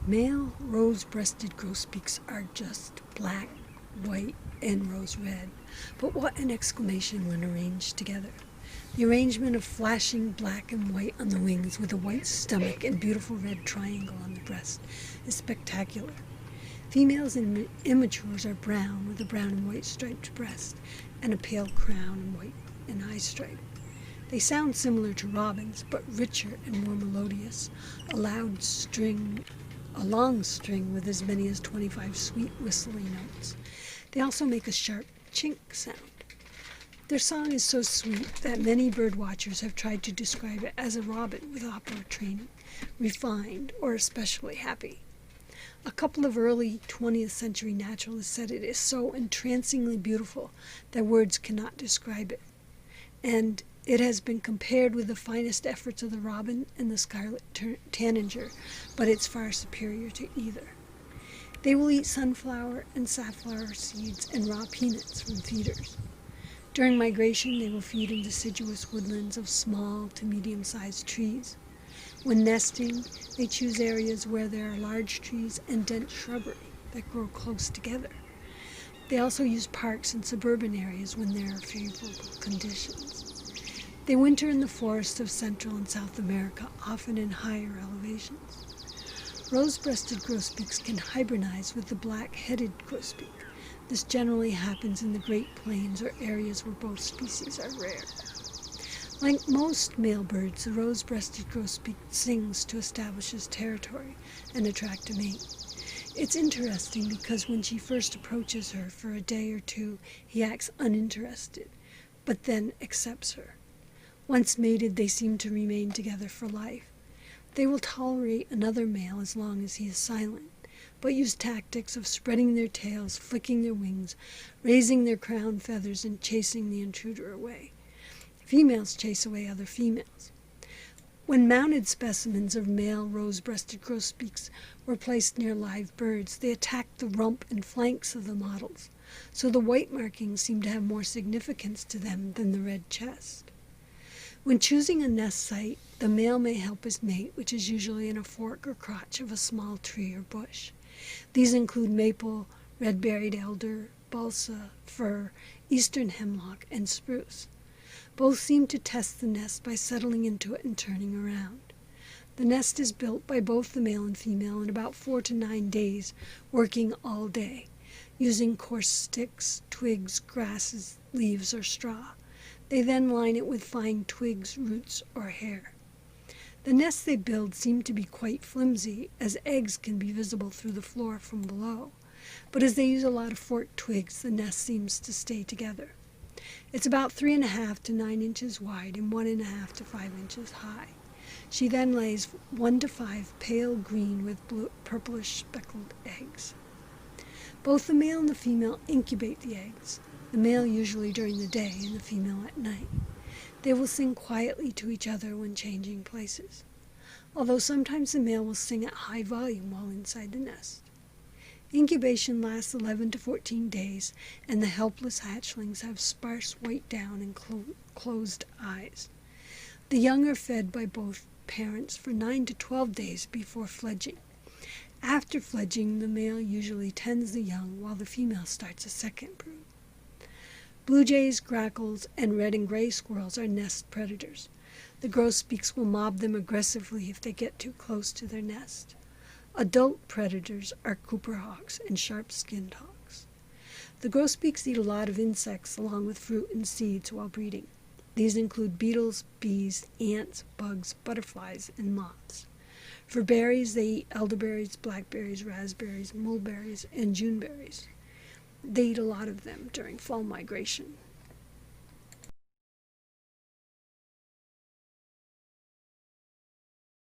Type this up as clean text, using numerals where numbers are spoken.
Male rose-breasted grosbeaks are just black, white, and rose red, but what an exclamation when arranged together. The arrangement of flashing black and white on the wings with a white stomach and beautiful red triangle on the breast is spectacular. Females and immatures are brown with a brown and white striped breast and a pale crown and white and eye stripe. They sound similar to robins, but richer and more melodious, a long string with as many as 25 sweet whistling notes. They also make a sharp chink sound. Their song is so sweet that many bird watchers have tried to describe it as a robin with opera training, refined or especially happy. A couple of early 20th century naturalists said it is so entrancingly beautiful that words cannot describe it. And it has been compared with the finest efforts of the robin and the scarlet tanager, but it's far superior to either. They will eat sunflower and safflower seeds and raw peanuts from feeders. During migration, they will feed in deciduous woodlands of small to medium-sized trees. When nesting, they choose areas where there are large trees and dense shrubbery that grow close together. They also use parks and suburban areas when there are favorable conditions. They winter in the forests of Central and South America, often in higher elevations. Rose-breasted grosbeaks can hybridize with the black-headed grosbeak. This generally happens in the Great Plains or areas where both species are rare. Like most male birds, the rose-breasted grosbeak sings to establish his territory and attract a mate. It's interesting because when she first approaches her for a day or two, he acts uninterested, but then accepts her. Once mated, they seem to remain together for life. They will tolerate another male as long as he is silent, but use tactics of spreading their tails, flicking their wings, raising their crown feathers, and chasing the intruder away. Females chase away other females. When mounted specimens of male rose-breasted grosbeaks were placed near live birds, they attacked the rump and flanks of the models, so the white markings seem to have more significance to them than the red chest. When choosing a nest site, the male may help his mate, which is usually in a fork or crotch of a small tree or bush. These include maple, red-berried elder, balsam, fir, eastern hemlock, and spruce. Both seem to test the nest by settling into it and turning around. The nest is built by both the male and female in about 4 to 9 days, working all day, using coarse sticks, twigs, grasses, leaves, or straw. They then line it with fine twigs, roots, or hair. The nests they build seem to be quite flimsy, as eggs can be visible through the floor from below. But as they use a lot of forked twigs, the nest seems to stay together. It's about 3.5 to 9 inches wide and 1.5 to 5 inches high. She then lays 1 to 5 pale green with purplish speckled eggs. Both the male and the female incubate the eggs, the male usually during the day and the female at night. They will sing quietly to each other when changing places, although sometimes the male will sing at high volume while inside the nest. Incubation lasts 11 to 14 days, and the helpless hatchlings have sparse white down and closed eyes. The young are fed by both parents for 9 to 12 days before fledging. After fledging, the male usually tends the young while the female starts a second brood. Blue jays, grackles, and red and gray squirrels are nest predators. The grosbeaks will mob them aggressively if they get too close to their nest. Adult predators are cooper hawks and sharp-skinned hawks. The grosbeaks eat a lot of insects along with fruit and seeds while breeding. These include beetles, bees, ants, bugs, butterflies, and moths. For berries, they eat elderberries, blackberries, raspberries, mulberries, and juneberries. They eat a lot of them during fall migration.